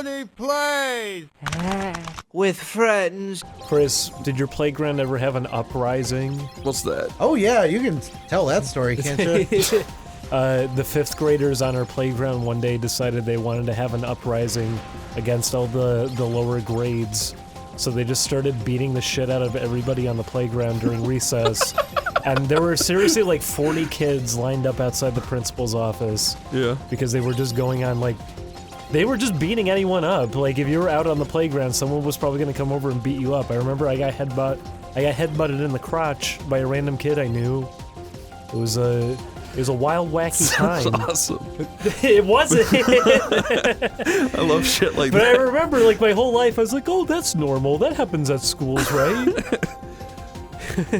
Oneyplays! With friends. Chris, did your playground ever have an uprising? What's that? Oh yeah, you can tell that story, can't you? The 5th graders on our playground one day decided they wanted to have an uprising against all the lower grades. So they just started beating the shit out of everybody on the playground during recess. And there were seriously like 40 kids lined up outside the principal's office. Yeah. Because they were just going on like... They were just beating anyone up. Like, if you were out on the playground, someone was probably gonna come over and beat you up. I remember I got headbutted in the crotch by a random kid I knew. It was a wild, wacky time. That's awesome. It wasn't. I love shit like But that. I remember, like, my whole life, I was like, oh, that's normal. That happens at schools, right?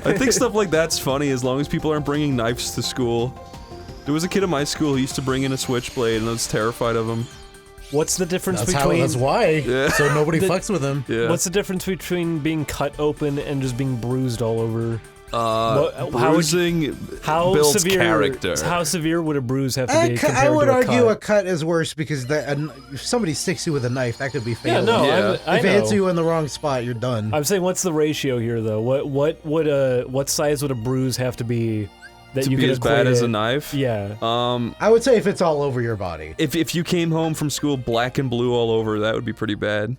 I think stuff like that's funny as long as people aren't bringing knives to school. There was a kid in my school who used to bring in a switchblade and I was terrified of him. What's the difference That's between... That's why. Yeah. So nobody fucks with him. Yeah. What's the difference between being cut open and just being bruised all over? Bruising builds character. How severe would a bruise have to be compared I would to a argue cut? a cut is worse because if somebody sticks you with a knife, that could be fatal. Yeah, no, Yeah. I If it hits know. you in the wrong spot, you're done. I'm saying, what's the ratio here, though? What size would a bruise have to be that To you be could as bad equate as it? a knife? Yeah. I would say if it's all over your body. If you came home from school black and blue all over, that would be pretty bad.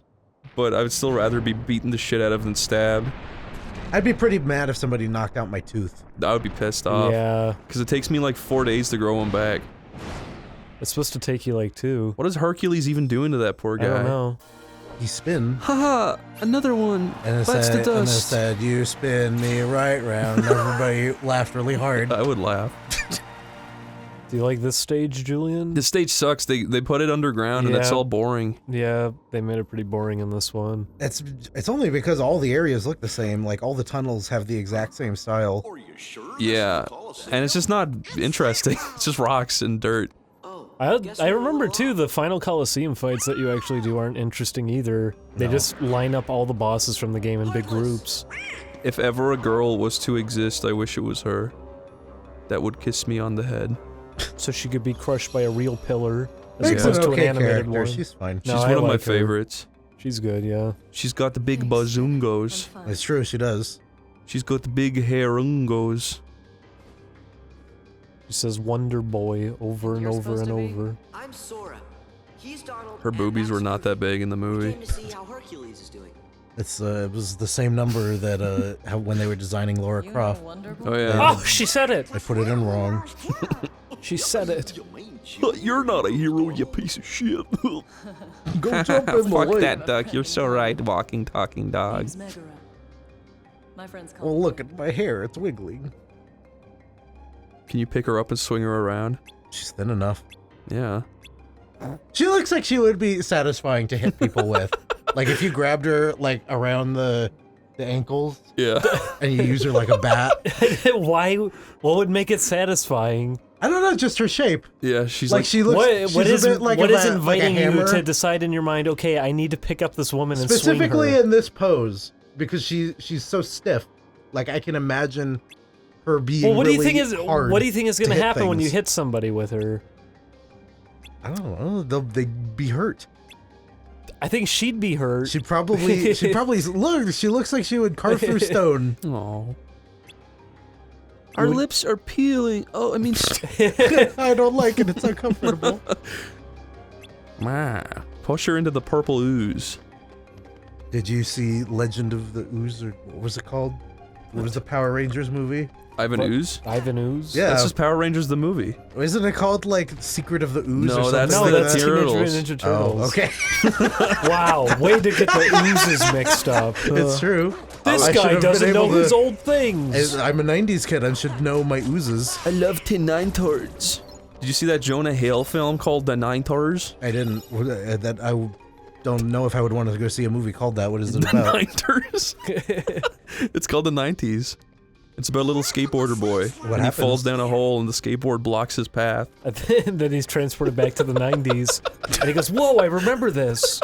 But I would still rather be beaten the shit out of than stabbed. I'd be pretty mad if somebody knocked out my tooth. I would be pissed off. Yeah. Because it takes me like 4 days to grow one back. It's supposed to take you like 2. What is Hercules even doing to that poor guy? I don't know. You spin. Haha, another one. And it Bites the said, dust. you spin me right round. Everybody laughed really hard. I would laugh. Do you like this stage, Julian? This stage sucks. They put it underground and it's Yeah. all boring. Yeah, they made it pretty boring in this one. It's only because all the areas look the same. Like all the tunnels have the exact same style. Yeah, and it's just not interesting. It's just rocks and dirt. I remember too the final Coliseum fights that you actually do aren't interesting either. They just line up all the bosses from the game in big groups. If ever a girl was to exist, I wish it was her. That would kiss me on the head. So she could be crushed by a real pillar as Meg's opposed an to an okay animated character. one. She's fine. No, She's I one of my like her. favorites. She's good, yeah. She's got the big bazungos. It's true, she does. She's got the big hairungos. She says Wonder Boy over and over and over. I'm Sora. He's Donald. Her boobies were not that big in the movie. Came to see how Hercules is doing. It was the same number that when they were designing Laura Croft. Oh yeah. Oh, she said it! I put it in wrong. She said it. You're not a hero, you piece of shit. Go jump in the Fuck lake. that duck. You're so right, walking, talking dog. My friends call Well, me look at my hair. It's wiggling. Can you pick her up and swing her around? She's thin enough. Yeah. She looks like she would be satisfying to hit people with. Like if you grabbed her like around the ankles Yeah. and you use her like a bat. Why? What would make it satisfying? I don't know, just her shape. Yeah, she's Like like she looks. What she's a bit like what a is like a inviting you hammer. to decide in your mind, okay, I need to pick up this woman and swing Specifically her? in this pose because she's so stiff. Like I can imagine her being. Well, what do you really think is hard what do you think is going to to hit happen when you things. hit somebody with her? I don't know. They'd be hurt. I think she'd be hurt. She'd probably look. She looks like she would carve through stone. Aw. Our lips are peeling. Oh, I mean. I don't like it. It's uncomfortable. Push her into the purple ooze. Did you see Legend of the Ooze, or what was it called? What was the Power Rangers movie? Ivan What? Ooze? Ivan Ooze? Yeah. That's just Power Rangers the movie. Isn't it called like Secret of the Ooze No, or something? that's No, like that's that? Teenage Turtles. Mutant Ninja Turtles. Oh, okay. Wow, way to get the oozes mixed up. It's true. This I should guy have doesn't been know able to- his old things. I'm a 90s kid. I should know my oozes. I love Tin Nine Turds. Did you see that Jonah Hill film called The Nine Turds? I didn't. That I don't know if I would want to go see a movie called that. What is it The about? Nine Turds? It's called The 90s. It's about a little skateboarder boy. What and happens? he falls down a hole and the skateboard blocks his path. Then he's transported back to the 90s. And he goes, whoa, I remember this.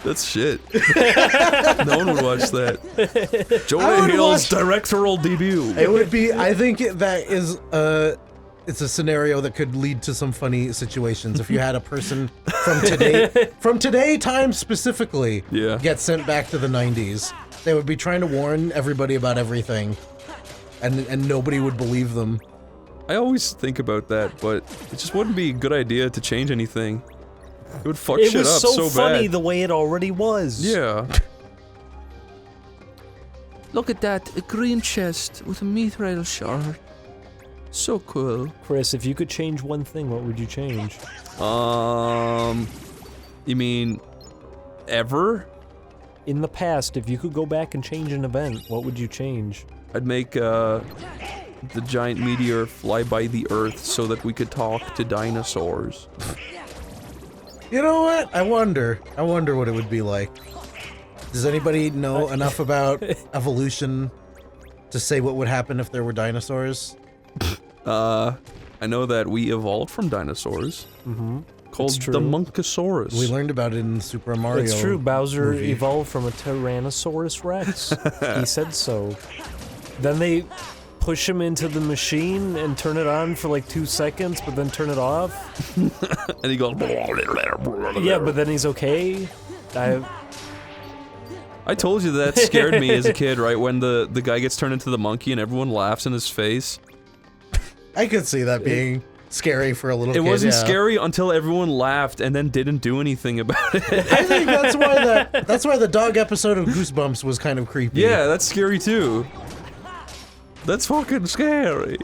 That's shit. No one would watch that. Jonah would Hill's watch- directorial debut. It would be. I think that is it's a scenario that could lead to some funny situations. If you had a person from today time specifically, get sent back to the 90s, they would be trying to warn everybody about everything, and nobody would believe them. I always think about that, but it just wouldn't be a good idea to change anything. It would fuck shit up so bad. It was so funny the way it already was. Yeah. Look at that, a green chest with a mithril shard. So cool. Chris, if you could change one thing, what would you change? You mean ever? In the past, if you could go back and change an event, what would you change? I'd make the giant meteor fly by the Earth so that we could talk to dinosaurs. You know what? I wonder what it would be like. Does anybody know enough about evolution to say what would happen if there were dinosaurs? I know that we evolved from dinosaurs. Called the Monkosaurus. We learned about it in Super Mario. It's true, Bowser movie. evolved from a Tyrannosaurus Rex. He said so. Then they push him into the machine and turn it on for like 2 seconds, but then turn it off. And he goes... Yeah, but then he's okay. I told you that scared me as a kid, right? When the guy gets turned into the monkey and everyone laughs in his face. I could see that being scary for a little kid. It wasn't scary until everyone laughed and then didn't do anything about it. I think that's why the dog episode of Goosebumps was kind of creepy. Yeah, that's scary too. That's fucking scary.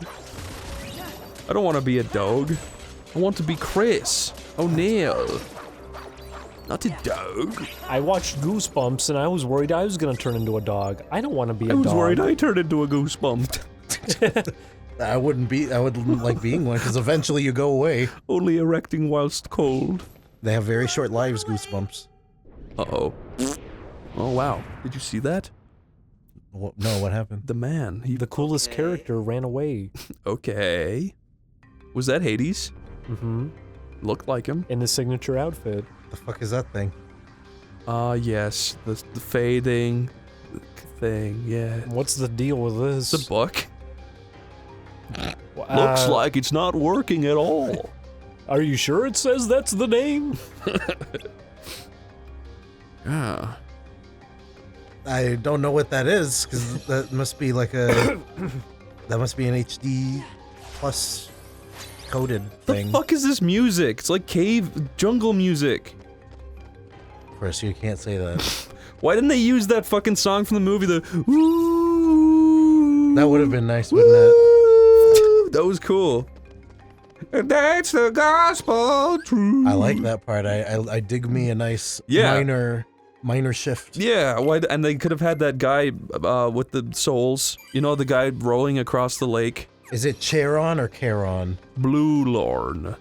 I don't want to be a dog. I want to be Chris O'Neill. Not a dog. I watched Goosebumps and I was worried I was gonna turn into a dog. I don't want to be a dog. I was worried I turned into a goosebump. I wouldn't like being one, because eventually you go away. Only erecting whilst cold. They have very short lives, Goosebumps. Uh-oh. Oh, wow. Did you see that? No, what happened? The man. The coolest character ran away. Okay. Was that Hades? Mm-hmm. Looked like him. In his signature outfit. The fuck is that thing? Yes. The fading thing, yeah. What's the deal with this? It's a book. Looks like it's not working at all. Are you sure it says that's the name? Yeah. I don't know what that is, because that must be like a... that must be an HD plus coded thing. The fuck is this music? It's like jungle music. Chris, you can't say that. Why didn't they use that fucking song from the movie, the woo? That would have been nice, wouldn't it? That was cool. And that's the gospel truth. I like that part. I dig me a nice minor shift. Yeah, and they could have had that guy with the souls. You know, the guy rolling across the lake. Is it Charon or Charon? Blue Lorn.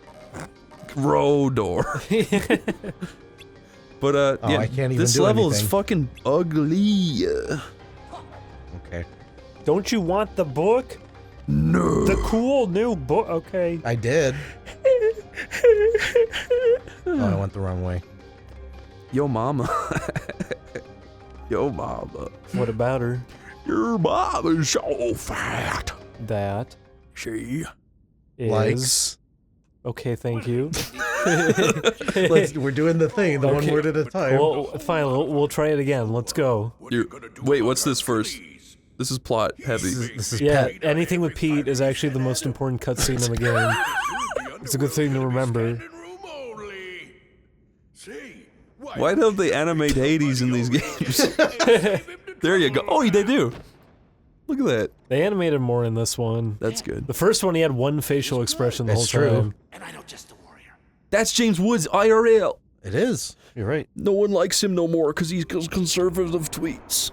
Rodor. But yeah, I can't even this do level anything. is fucking ugly. Okay. Don't you want the book? No. The cool new book? Okay. I did. Oh, I went the wrong way. Yo mama. Yo mama. What about her? Your mama's so fat. That She is... Likes. Okay, thank you. We're doing the thing, the one word at a time. Well, fine, we'll try it again. Let's go. Wait, what's this first? This is plot heavy. This is Yeah, Pete. anything with Pete is actually the most important cutscene in the game. It's a good thing to remember. Why don't they animate Hades in these games? There you go. Oh, they do. Look at that. They animated more in this one. That's good. The first one, he had one facial expression the That's whole true. time. That's James Woods IRL. It is. You're right. No one likes him no more because he's conservative tweets.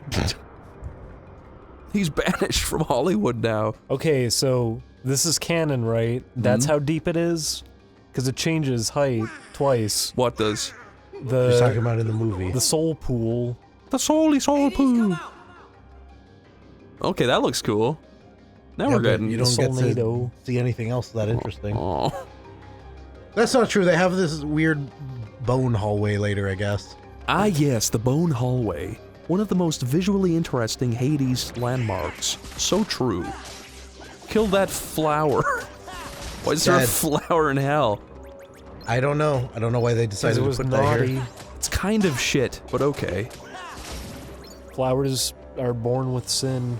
He's banished from Hollywood now. Okay, so this is canon, right? That's how deep it is? Because it changes height twice. What does? You're talking about in the movie. The soul pool. The soul poo. Okay, that looks cool. Now we're but getting... you don't get to Soulnado. see anything else that interesting. Oh. That's not true. They have this weird bone hallway later, I guess. Ah yes, the Bone Hallway. One of the most visually interesting Hades landmarks. So true. Kill that flower. Why is there a Dead. flower in hell? I don't know. I don't know why they decided Because it to was put that naughty. here. It's kind of shit, but okay. Flowers are born with sin.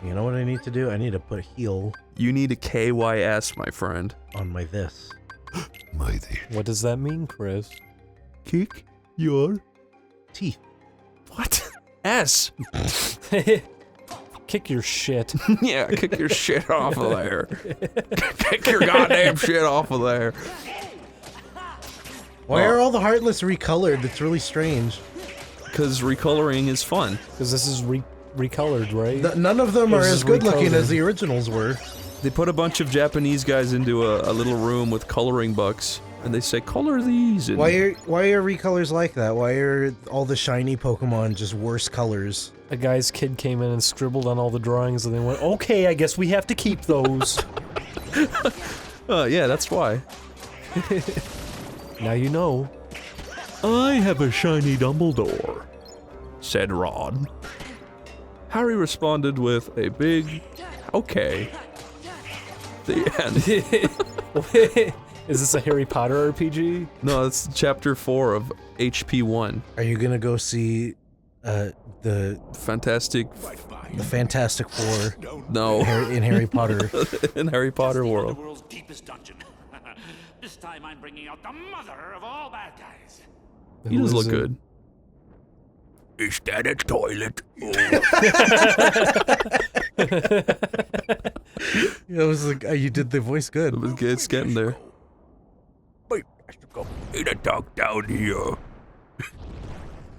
You know what I need to do? I need to put heal You need a KYS, my friend. on my this. What does that mean, Chris? Kick your... Teeth. What? S. Kick your shit. Yeah, kick your shit off of there. Kick your goddamn shit off of there. Why are all the Heartless recolored? It's really strange. Because recoloring is fun. Because this is recolored, right? None of them are This as is good looking recolored. as the originals were. They put a bunch of Japanese guys into a little room with coloring books, and they say, color these. And Why are recolors like that? Why are all the shiny Pokemon just worse colors? A guy's kid came in and scribbled on all the drawings, and they went, "Okay, I guess we have to keep those." yeah, that's why. Now you know. I have a shiny Dumbledore, said Ron. Harry responded with a big, okay. The end. Is this a Harry Potter RPG? No, it's chapter 4 of HP 1. Are you gonna go see the Fantastic. Fantastic Four No. in Harry Potter? In Harry Potter The world. world's deepest dungeon. This time I'm bringing out the mother of all bad guys. He does Who look is it? good. Is that a toilet? It was like you did the voice good. It's getting there. Wait, I should go. Ain't a dog down here.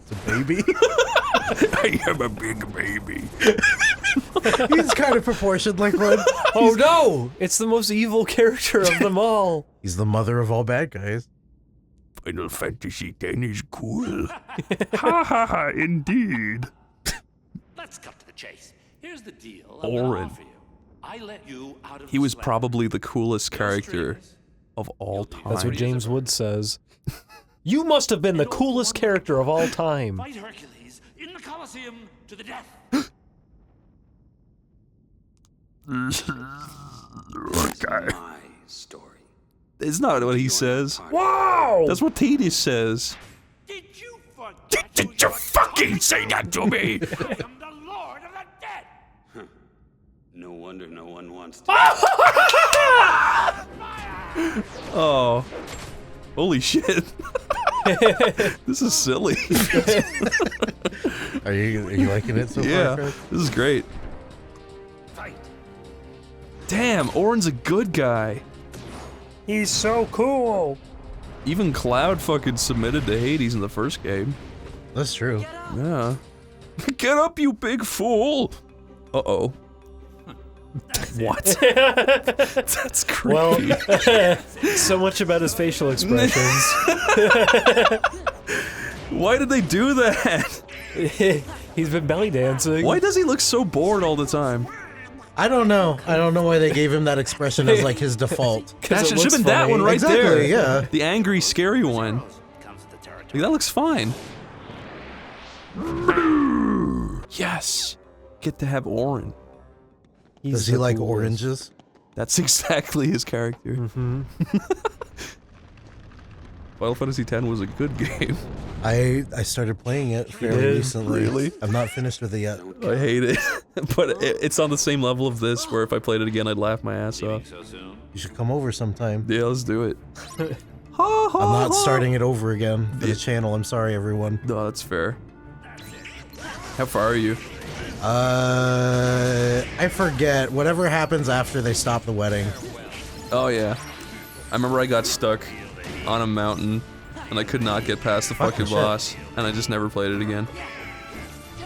It's a baby. I am a big baby. He's kind of proportioned like one. Oh no! It's the most evil character of them all. He's the mother of all bad guys. Final Fantasy X is cool. Ha ha ha, indeed. Let's cut to the chase. Here's the deal. Orin. I let you out of He was probably the coolest character of all time. That's what James Wood says. You must have been the coolest character of all time. Fight Hercules in the Coliseum to the death. My story. It's not what he says. Wow! That's what Tedious says. Did you forget? Did you fucking say that to me? I am the Lord of the Dead. No wonder no one wants to. Oh. Holy shit. This is silly. Are you liking it so Yeah, far? Fred? this is great. Fight. Damn, Orin's a good guy. He's so cool. Even Cloud fucking submitted to Hades in the first game. That's true. Yeah. Get up, you big fool! Uh-oh. What? That's creepy. Well, so much about his facial expressions. Why did they do that? He's been belly dancing. Why does he look so bored all the time? I don't know. I don't know why they gave him that expression as like his default. That should have looks been that funny. one right Exactly, there. yeah. The angry, scary one. Comes the territory. Like, that looks fine. Yes. Get to have Orin. He's Does he the like coolest. oranges? That's exactly his character. Mm-hmm. Final Fantasy X was a good game. I started playing it fairly did? recently. Really? I'm not finished with it yet. I hate it. But it's on the same level of this, where if I played it again, I'd laugh my ass off. So soon. You should come over sometime. Yeah, let's do it. I'm not starting it over again for the channel. I'm sorry, everyone. No, that's fair. How far are you? I forget. Whatever happens after they stop the wedding. Oh, yeah. I remember I got stuck on a mountain, and I could not get past the fucking shit. boss, and I just never played it again.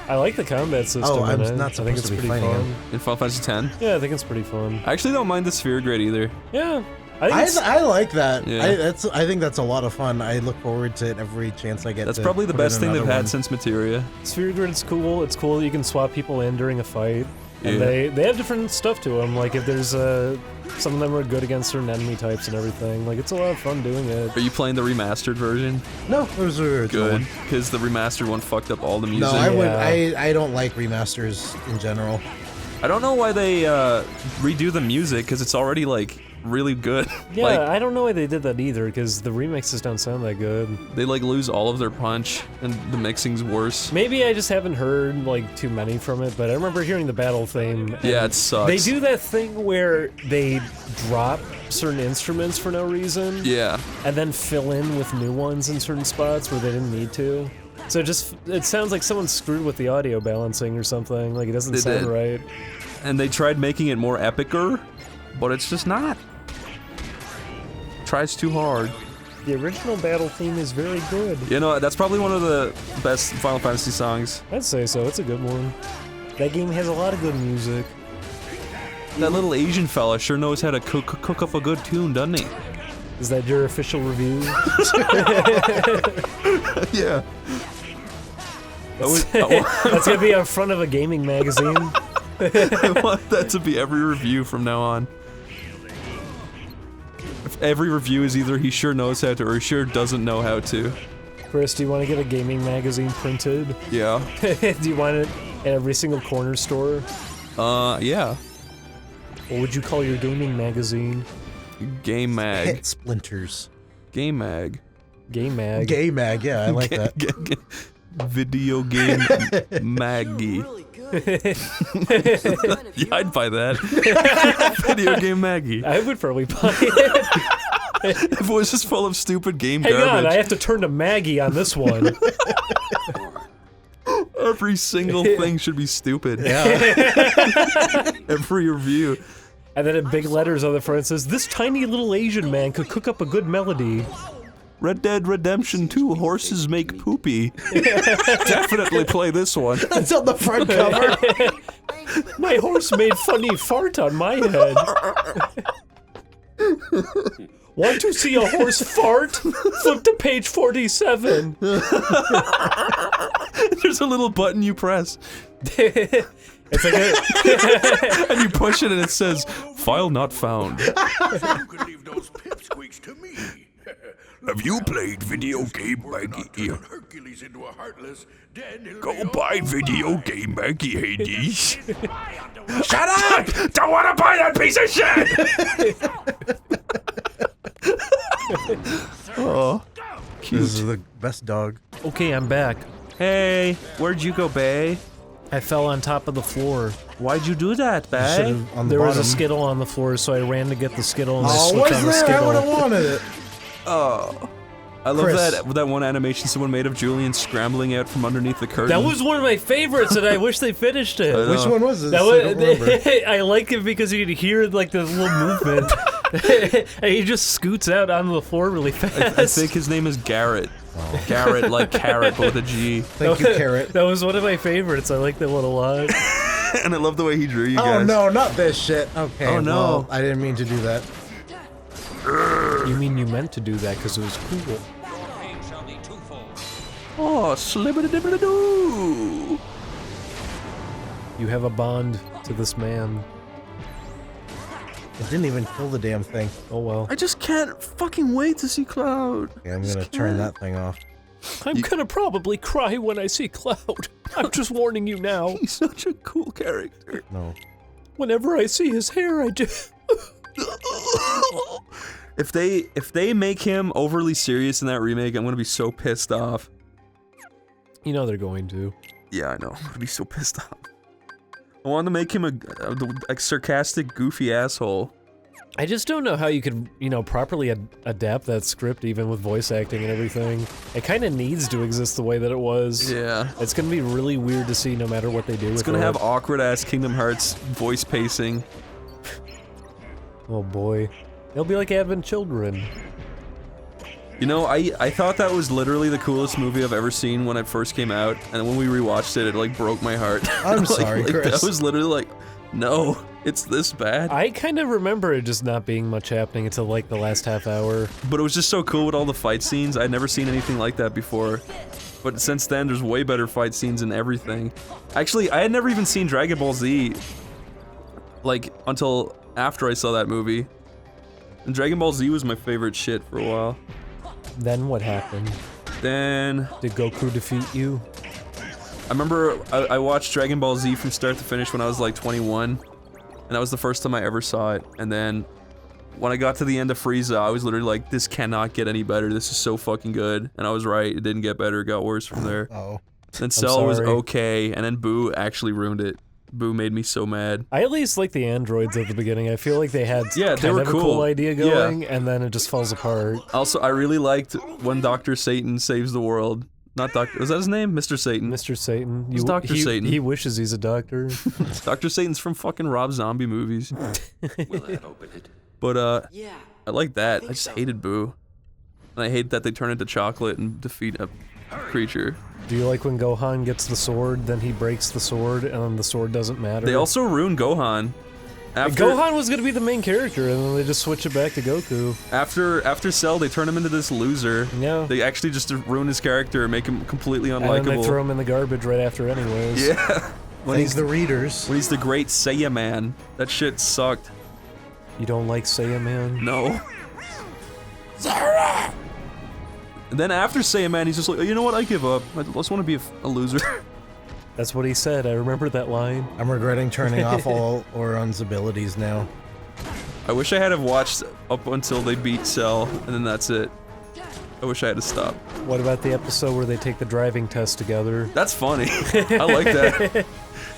I like the combat system. Oh, I'm in it. not I think supposed it's to be pretty fighting fun. him. In Final Fantasy X? Yeah, I think it's pretty fun. I actually don't mind the sphere grid either. Yeah, I think it's, I like that. Yeah. I think that's a lot of fun. I look forward to it every chance I get. That's to probably the put in best thing they've another had one. since Materia. Sphere Grid is cool. It's cool that you can swap people in during a fight. And Yeah. they have different stuff to them. Like if there's some of them are good against certain enemy types and everything. Like it's a lot of fun doing it. Are you playing the remastered version? No, it was the original Good, one. because the remastered one fucked up all the music. No, I would. Yeah. I don't like remasters in general. I don't know why they redo the music, because it's already like really good. Yeah, Like, I don't know why they did that either, because the remixes don't sound that good. they like lose all of their punch, and the mixing's worse. Maybe I just haven't heard like too many from it, but I remember hearing the battle theme. Yeah, it sucks. They do that thing where they drop certain instruments for no reason. Yeah. And then fill in with new ones in certain spots where they didn't need to. So it sounds like someone screwed with the audio balancing or something. Like it doesn't sound right. And they tried making it more epicer, but it's just not. Tries too hard. The original battle theme is very good. You know, that's probably one of the best Final Fantasy songs. I'd say so. It's a good one. That game has a lot of good music. That little Asian fella sure knows how to cook up a good tune, doesn't he? Is that your official review? Yeah. That's gonna be on front of a gaming magazine. I want that to be every review from now on. If every review is either he sure knows how to or he sure doesn't know how to. Chris, do you want to get a gaming magazine printed? Yeah. Do you want it at every single corner store? Yeah. What would you call your gaming magazine? Game Mag. Hit splinters. Game Mag. Game Mag. Gay mag, yeah, I like that. Video game Maggie. Yeah, I'd buy that. Video game Maggie. I would probably buy it. If it was just full of stupid game Hang garbage. on, I have to turn to Maggie on this one. Every single thing should be stupid. Yeah. Every review. And then in big letters on the front it says, "This tiny little Asian man could cook up a good melody." Red Dead Redemption 2, horses make poopy. Definitely play this one. That's on the front cover. My horse made funny fart on my head. Want to see a horse fart? Flip to page 47. There's a little button you press. It's like a... And you push it and it says, "File not found." You can leave those pipsqueaks to me. Have you played video game Maggie? Turn Hercules into a Heartless, then he'll Go be buy all video game Maggie, Hades. Shut up! Don't want to buy that piece of shit! Oh, This is the best dog. Okay, I'm back. hey, where'd you go, bae? I fell on top of the floor. Why'd you do that, bae? Should've on the There was a bottom. Skittle on the floor, so I ran to get the Skittle and I Oh, switched was on the there? I would have Skittle. wanted it. Oh. I love Chris. that one animation someone made of Julian scrambling out from underneath the curtain. That was one of my favorites, and I wish they finished it. I know. Which one was it? That I don't remember. was, I like it because you could hear like the little movement, and he just scoots out onto the floor really fast. I think his name is Garrett. Garrett, like carrot, but with a G. Thank you, Carrot. That was one of my favorites. I like that one a lot. And I love the way he drew you Oh guys. no, not this shit. Okay. Oh, no. Well, I didn't mean to do that. You mean you meant to do that because it was cool? Oh, slibbity-dibbity-doo! You have a bond to this man. It didn't even kill the damn thing. Oh well. I just can't fucking wait to see Cloud. Okay, I'm gonna turn that thing off. I'm gonna probably cry when I see Cloud. I'm just warning you now. He's such a cool character. No. Whenever I see his hair, I do. If they make him overly serious in that remake, I'm gonna be so pissed off. You know they're going to. Yeah, I know. I'm gonna be so pissed off. I want to make him a sarcastic, goofy asshole. I just don't know how you could, you know, properly adapt that script even with voice acting and everything. It kind of needs to exist the way that it was. Yeah. It's gonna be really weird to see no matter what they do with it. It's gonna have awkward-ass Kingdom Hearts voice pacing. Oh boy. They'll be like Advent Children. You know, I thought that was literally the coolest movie I've ever seen when it first came out, and when we rewatched it, it like broke my heart. I'm sorry, Chris. I was literally like, no, it's this bad. I kind of remember it just not being much happening until like the last half hour. But it was just so cool with all the fight scenes. I'd never seen anything like that before. But since then, there's way better fight scenes and everything. Actually, I had never even seen Dragon Ball Z, like, until after I saw that movie. And Dragon Ball Z was my favorite shit for a while. Then what happened? Then Did Goku defeat you? I remember I watched Dragon Ball Z from start to finish when I was like 21, and that was the first time I ever saw it. And then when I got to the end of Frieza, I was literally like, this cannot get any better. This is so fucking good. And I was right. It didn't get better. It got worse from there. Oh. Then Cell was okay, and then Boo actually ruined it. Boo made me so mad. I at least like the androids at the beginning. I feel like they had they were a cool idea going, and then it just falls apart. Also, I really liked when Dr. Satan saves the world. Not Dr. Was that his name? Mr. Satan. Mr. Satan. Who's Dr. Satan? He wishes he's a doctor. Dr. Satan's from fucking Rob Zombie movies. Will that open it? But, Yeah. I like that. I just hated Boo. And I hate that they turn into chocolate and defeat a creature. Do you like when Gohan gets the sword, then he breaks the sword, and then the sword doesn't matter? They also ruined Gohan. Gohan was gonna be the main character, and then they just switch it back to Goku. After Cell, they turn him into this loser. Yeah. They actually just ruin his character and make him completely unlikable. And then they throw him in the garbage right after anyways. Yeah. When he's the readers. When he's the great Saiya man. That shit sucked. You don't like Saiya Man? No. Zara! And then after Saiya Man, he's just like, oh, you know what, I give up. I just want to be a loser. That's what he said, I remember that line. I'm regretting turning off all Oron's abilities now. I wish I had have watched up until they beat Cell, and then that's it. I wish I had to stop. What about the episode where they take the driving test together? That's funny. I like that.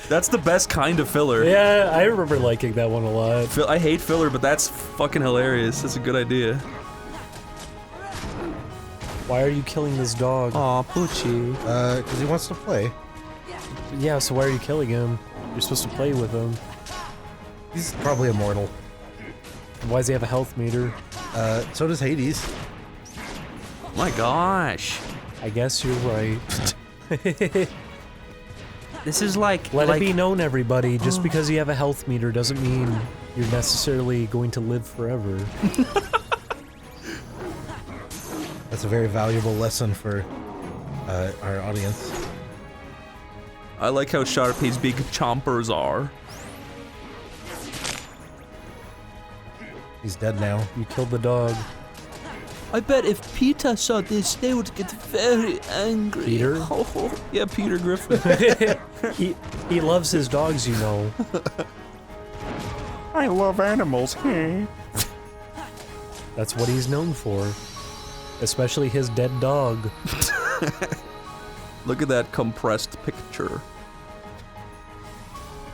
That's the best kind of filler. Yeah, I remember liking that one a lot. I hate filler, but that's fucking hilarious. That's a good idea. Why are you killing this dog? Aw, Poochie. Because he wants to play. Yeah, so why are you killing him? You're supposed to play with him. He's probably immortal. Why does he have a health meter? So does Hades. My gosh. I guess you're right. This is like... Let it be known, everybody, just because you have a health meter doesn't mean you're necessarily going to live forever. That's a very valuable lesson for our audience. I like how sharp his big chompers are. He's dead now. You killed the dog. I bet if PETA saw this, they would get very angry. Peter? Oh, yeah, Peter Griffin. He loves his dogs, you know. I love animals. That's what he's known for. Especially his dead dog. Look at that compressed picture.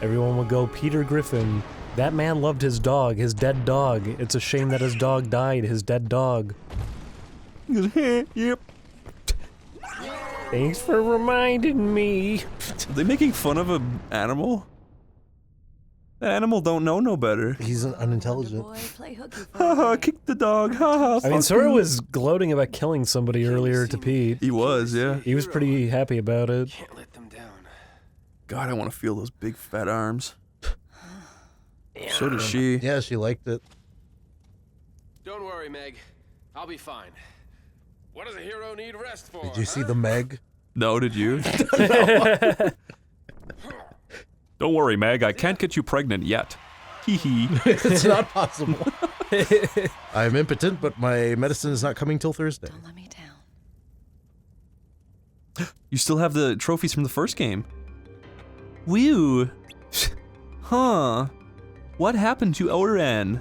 Everyone would go, Peter Griffin. That man loved his dog, his dead dog. It's a shame that his dog died, his dead dog. Yep. Thanks for reminding me. Are they making fun of an animal? That animal don't know no better. He's unintelligent. Boy, play hooky for Haha, me. kick the dog, haha. I mean, Sora was gloating about killing somebody earlier to Pete. He was, yeah. He was pretty happy about it. Can't let them down. God, I want to feel those big fat arms. So does she. Yeah, she liked it. Don't worry, Meg. I'll be fine. What does a hero need rest for? Did you see the Meg? No, did you? Don't worry, Meg. I can't get you pregnant yet. Hee hee. It's not possible. I'm impotent, but my medicine is not coming till Thursday. Don't let me down. You still have the trophies from the first game. Whew. Huh. What happened to Oren?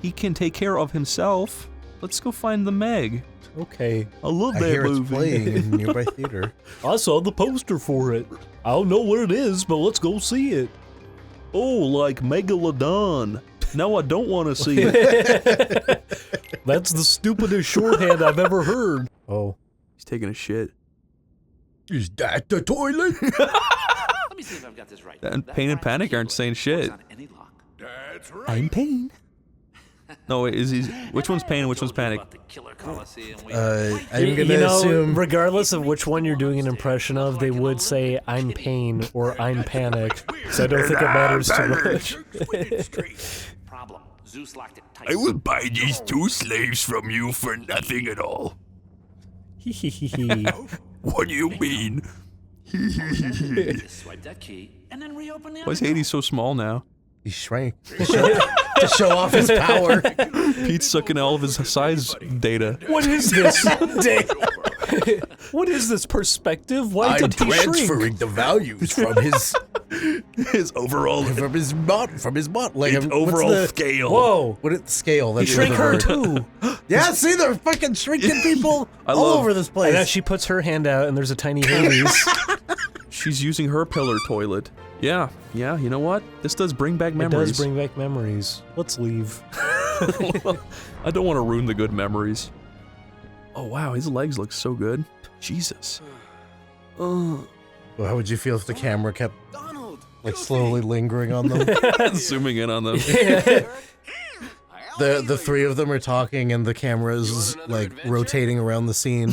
He can take care of himself. Let's go find the Meg. Okay. I love I that hear movie. it's playing in nearby theater. I saw the poster for it. I don't know what it is, but let's go see it. Oh, like Megalodon. Now I don't want to see it. That's the stupidest shorthand I've ever heard. Oh. He's taking a shit. Is that the toilet? Let me see if I've got this right. And That Pain and Brian Panic aren't Keeler saying shit. works on any lock. That's right. I'm Pain. No, wait, is he? Which one's Pain and which one's Told you Panic? about the Killer Coliseum. I'm gonna assume. regardless of which one you're doing an impression of, they would say, I'm pain or I'm panic. So I don't think it matters too much. Problem. Zeus locked it tight. I will buy these 2 slaves from you for nothing at all. What do you mean? Just swipe that key and then reopen the Why is other Hades so small now? He shrank. to show off his power. Pete's sucking all of his size data. What is this? What is this perspective? Why I'm did he shrink? transferring the values from his overall From his bot. Like his overall scale. Whoa! What is the scale? He That's shrank the her word. too. Yeah, see, they're fucking shrinking people all love- over this And now place. she puts her hand out, and there's a tiny Hades. She's using her pillar toilet. Yeah, you know what? This does bring back memories. It does bring back memories. Let's leave. I don't want to ruin the good memories. Oh wow, his legs look so good. Jesus. How would you feel if the camera kept like slowly lingering on them? Zooming in on them. The three of them are talking, and the camera is like rotating around the scene,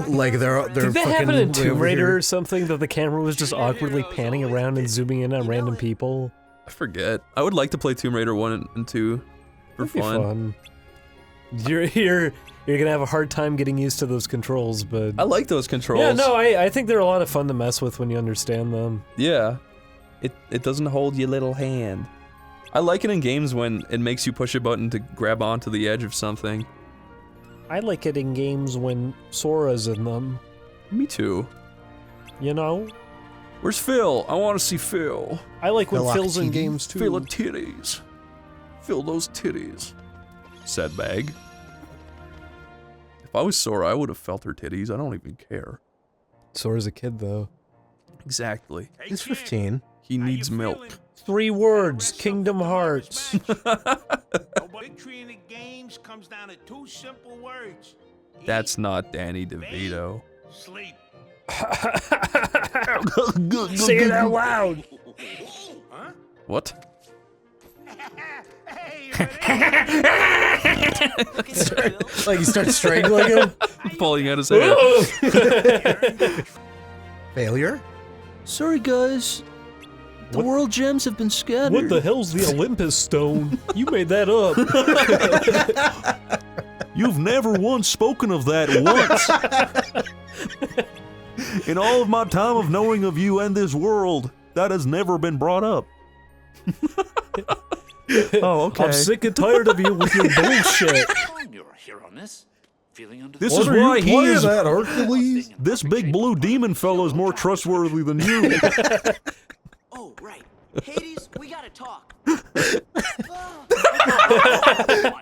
like they're Did that fucking happen in way Tomb over Raider here. or something, that the camera was just awkwardly panning around and zooming in on random people? I forget. I would like to play Tomb Raider 1 and 2 for That'd be fun. You're gonna have a hard time getting used to those controls, but I like those controls. yeah, no, I think they're a lot of fun to mess with when you understand them. Yeah. It doesn't hold your little hand. I like it in games when it makes you push a button to grab onto the edge of something. I like it in games when Sora's in them. Me too. You know? Where's Phil? I want to see Phil. I like when Phil Phil's in titties? games too. Phil of titties. Fill those titties. Sad bag. If I was Sora, I would have felt her titties. I don't even care. Sora's a kid, though. Exactly. He's 15. He needs milk. 3 words, Kingdom Hearts. Victory in the games comes down to 2 simple words. That's not Danny DeVito. Sleep. Say it out loud. What? Like he starts strangling him. Falling out his head. Failure. Sorry, guys. The world gems have been scattered. What the hell's the Olympus stone? You made that up. You've never once spoken of that once. In all of my time of knowing of you and this world, that has never been brought up. Oh, okay. I'm sick and tired of you with your bullshit. You're a hero-ness. Feeling under This the is why he is. that, Hercules? This big blue demon fellow is more trustworthy than you. Oh, right. Hades, we gotta talk.